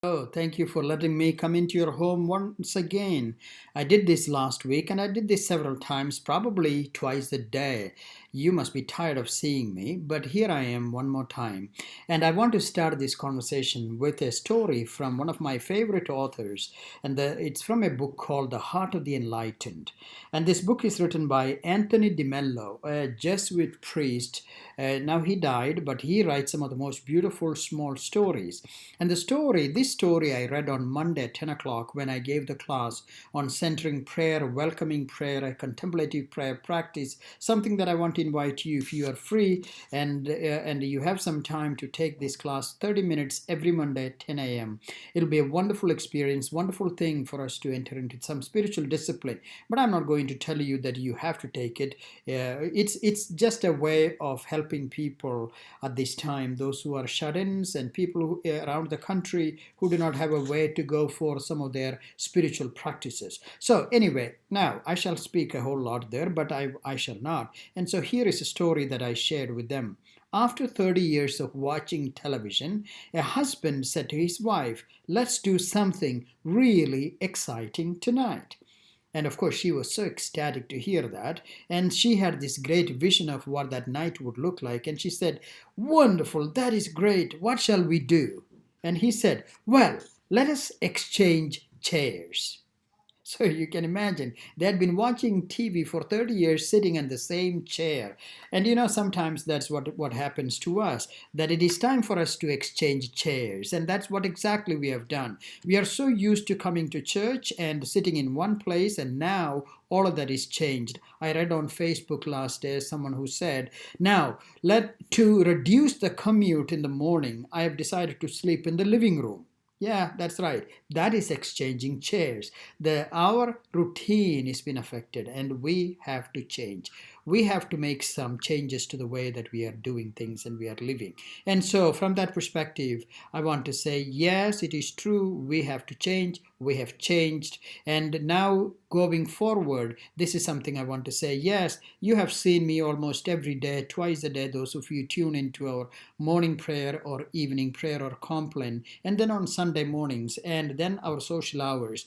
Oh, thank you for letting me come into your home once again. I did this last week and I did this several times, probably twice a day. You must be tired of seeing me, but here I am one more time. And I want to start this conversation with a story from one of my favorite authors. It's from a book called The Heart of the Enlightened. And this book is written by Anthony de Mello, a Jesuit priest. Now he died, but he writes some of the most beautiful small stories. And this story I read on Monday at 10 o'clock when I gave the class on centering prayer, welcoming prayer, a contemplative prayer practice, something that I want to invite you if you are free and you have some time to take this class 30 minutes every Monday at 10 a.m. It'll be a wonderful experience, wonderful thing for us to enter into some spiritual discipline. But I'm not going to tell you that you have to take it. It's just a way of helping people at this time, those who are shut-ins and people around the country who do not have a way to go for some of their spiritual practices. So anyway, now I shall speak a whole lot there, but I shall not. And so here is a story that I shared with them. After 30 years of watching television, a husband said to his wife, "Let's do something really exciting tonight." And of course, she was so ecstatic to hear that. And she had this great vision of what that night would look like. And she said, "Wonderful, that is great. What shall we do?" And he said, "Well, let us exchange chairs." So you can imagine, they had been watching TV for 30 years sitting in the same chair. And sometimes that's what happens to us, that it is time for us to exchange chairs. And that's what exactly we have done. We are so used to coming to church and sitting in one place, and now all of that is changed. I read on Facebook last day someone who said, "Now, to reduce the commute in the morning, I have decided to sleep in the living room." Yeah, that's right. That is exchanging chairs. Our routine has been affected and we have to change. We have to make some changes to the way that we are doing things and we are living. And so, from that perspective, I want to say, yes, it is true. We have to change. We have changed. And now, going forward, this is something I want to say. Yes, you have seen me almost every day, twice a day, those of you tune into our morning prayer or evening prayer or compline, and then on Sunday mornings, and then our social hours.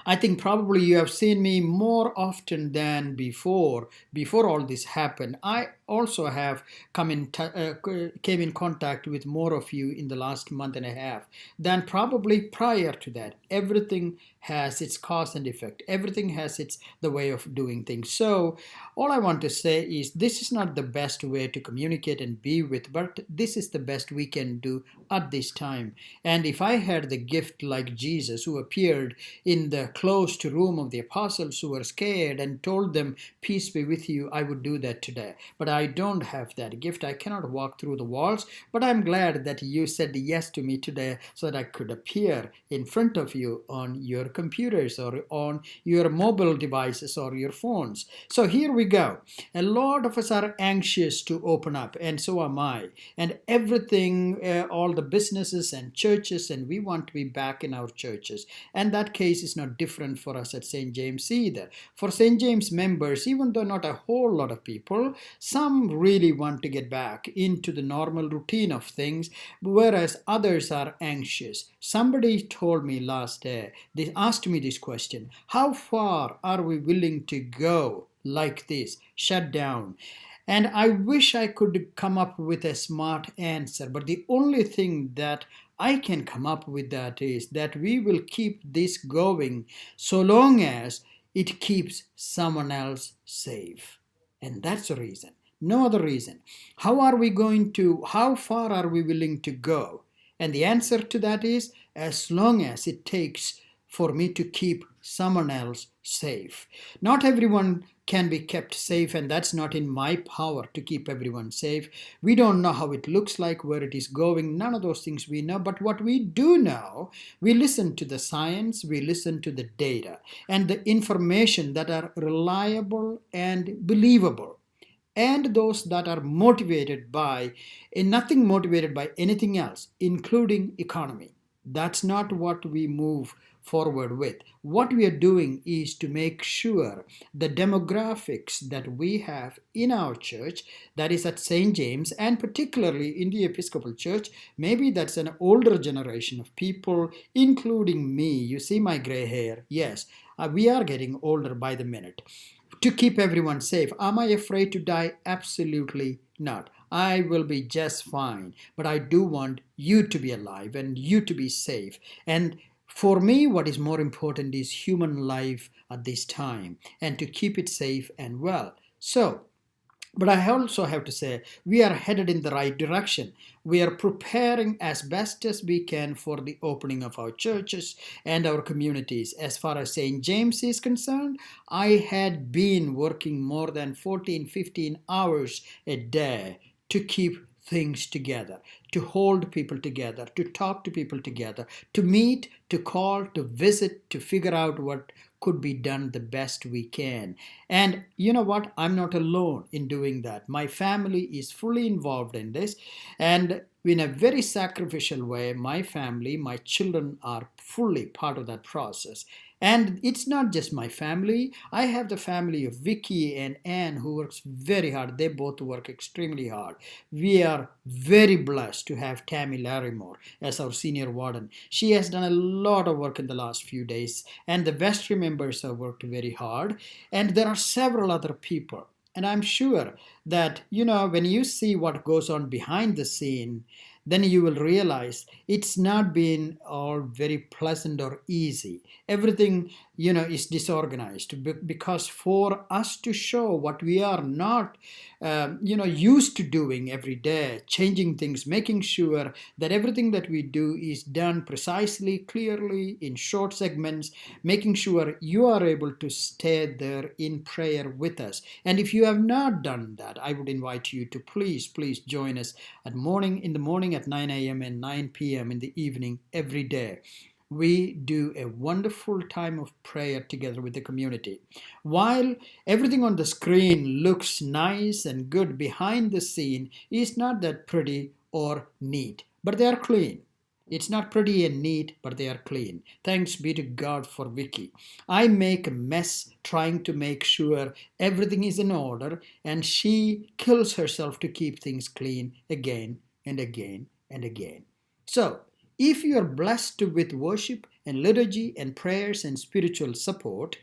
I think probably you have seen me more often than before all this happened. I also have came in contact with more of you in the last month and a half than probably prior to that. Everything has its cause and effect. Everything has its the way of doing things. So all I want to say is this is not the best way to communicate and be with, but this is the best we can do at this time. And if I had the gift like Jesus, who appeared in the closed room of the apostles who were scared and told them, "Peace be with you," I would do that today. But I don't have that gift. I cannot walk through the walls. But I'm glad that you said yes to me today so that I could appear in front of you on your computers or on your mobile devices or your phones. So here we go. A lot of us are anxious to open up, and so am I. And everything, all the businesses and churches, and we want to be back in our churches. And that case is not different for us at St. James either. For St. James members, even though not a whole lot of people, some really want to get back into the normal routine of things, whereas others are anxious. Somebody told me last day, they asked me this question: how far are we willing to go like this, shut down? And I wish I could come up with a smart answer, but the only thing that I can come up with that is that we will keep this going so long as it keeps someone else safe. And that's the reason. No other reason. How far are we willing to go? And the answer to that is as long as it takes for me to keep someone else safe. Not everyone can be kept safe, and that's not in my power to keep everyone safe. We don't know how it looks like, where it is going. None of those things we know. But what we do know, we listen to the science, we listen to the data, and the information that are reliable and believable, and those that are motivated by, and nothing motivated by anything else, including economy. That's not what we move forward with. What we are doing is to make sure the demographics that we have in our church, that is at St. James, and particularly in the Episcopal Church, maybe that's an older generation of people, including me. You see my gray hair? Yes, we are getting older by the minute. To keep everyone safe. Am I afraid to die? Absolutely not. I will be just fine. But I do want you to be alive and you to be safe. And for me, what is more important is human life at this time and to keep it safe and well. But I also have to say, we are headed in the right direction. We are preparing as best as we can for the opening of our churches and our communities. As far as St. James is concerned, I had been working more than 14, 15 hours a day to keep things together, to hold people together, to talk to people together, to meet, to call, to visit, to figure out what could be done the best we can. And you know what? I'm not alone in doing that. My family is fully involved in this. And in a very sacrificial way, my family, my children are fully part of that process. And it's not just my family. I have the family of Vicky and Anne who works very hard. They both work extremely hard. We are very blessed to have Tammy Larimore as our senior warden. She has done a lot of work in the last few days, and the vestry members have worked very hard. And there are several other people. And I'm sure that, when you see what goes on behind the scene, then you will realize it's not been all very pleasant or easy. Everything, is disorganized because for us to show what we are not, used to doing every day, changing things, making sure that everything that we do is done precisely, clearly, in short segments, making sure you are able to stay there in prayer with us. And if you have not done that, I would invite you to please join us in the morning at 9 a.m. and 9 p.m. in the evening every day. We do a wonderful time of prayer together with the community. While everything on the screen looks nice and good, behind the scene is not that pretty or neat, but they are clean. It's not pretty and neat, but they are clean. Thanks be to God for Vicky. I make a mess trying to make sure everything is in order, and she kills herself to keep things clean again and again and again. So, if you are blessed with worship and liturgy and prayers and spiritual support,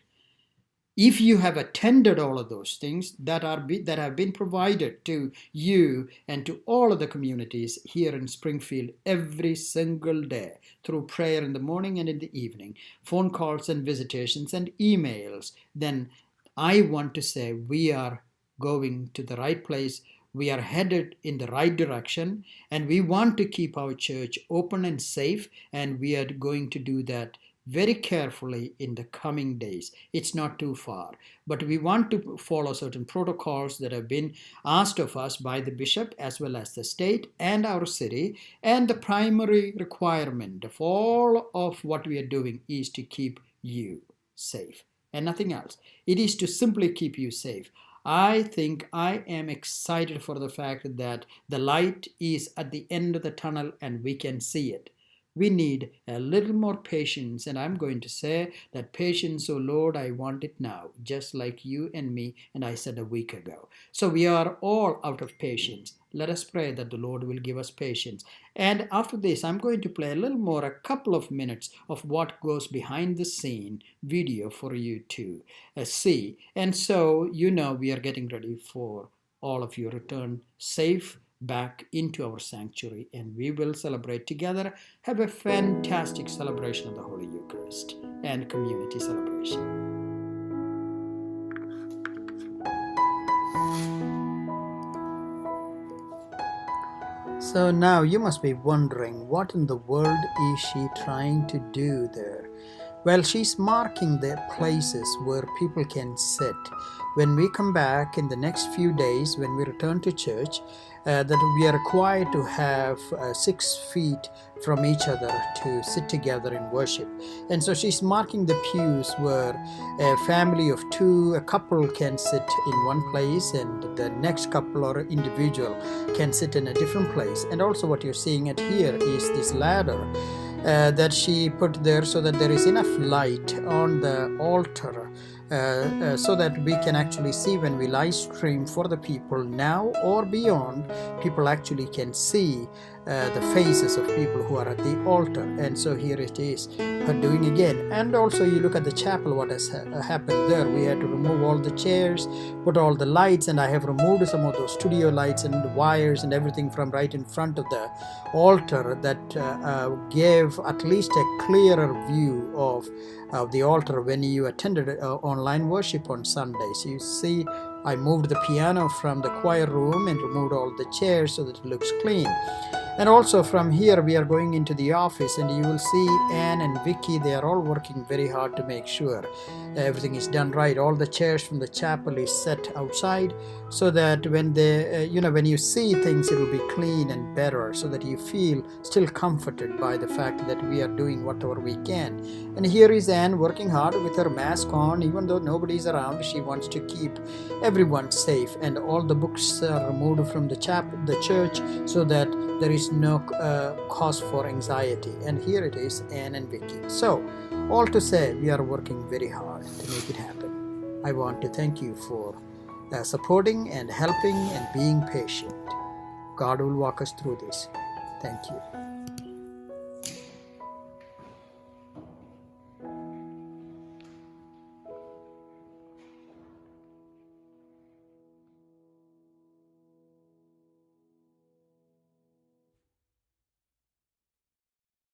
if you have attended all of those things that have been provided to you and to all of the communities here in Springfield every single day through prayer in the morning and in the evening, phone calls and visitations and emails, then I want to say we are going to the right place. We are headed in the right direction, and we want to keep our church open and safe, and we are going to do that very carefully in the coming days. It's not too far, but we want to follow certain protocols that have been asked of us by the bishop as well as the state and our city. And the primary requirement of all of what we are doing is to keep you safe and nothing else. It is to simply keep you safe. I think I am excited for the fact that the light is at the end of the tunnel and we can see it. We need a little more patience, and I'm going to say that patience, oh Lord, I want it now, just like you and me, and I said a week ago. So we are all out of patience. Let us pray that the Lord will give us patience. And after this, I'm going to play a couple of minutes of what goes behind the scene video for you to see. And so, we are getting ready for all of you return safe back into our sanctuary, and we will celebrate together. Have a fantastic celebration of the Holy Eucharist and community celebration. So now you must be wondering, what in the world is she trying to do there? Well, she's marking the places where people can sit. When we come back in the next few days, when we return to church, that we are required to have 6 feet from each other to sit together in worship. And so she's marking the pews where a family of two, a couple can sit in one place, and the next couple or individual can sit in a different place. And also what you're seeing at here is this ladder. that she put there so that there is enough light on the altar, so that we can actually see when we live stream for the people now or beyond. People actually can see the faces of people who are at the altar. And so here it is, her doing again. And also you look at the chapel, what has happened there. We had to remove all the chairs, put all the lights, and I have removed some of those studio lights and wires and everything from right in front of the altar, that gave at least a clearer view of the altar when you attended online worship on Sundays. You see, I moved the piano from the choir room and removed all the chairs so that it looks clean. And also from here we are going into the office, and you will see Anne and Vicky, they are all working very hard to make sure everything is done right. All the chairs from the chapel is set outside so that when they when you see things, it will be clean and better, so that you feel still comforted by the fact that we are doing whatever we can. And here is Anne working hard with her mask on. Even though nobody is around, she wants to keep everyone safe, and all the books are removed from the church, so that there is no cause for anxiety. And here it is, Anne and Vicky. So all to say, we are working very hard to make it happen. I want to thank you for supporting and helping and being patient. God will walk us through this. Thank you.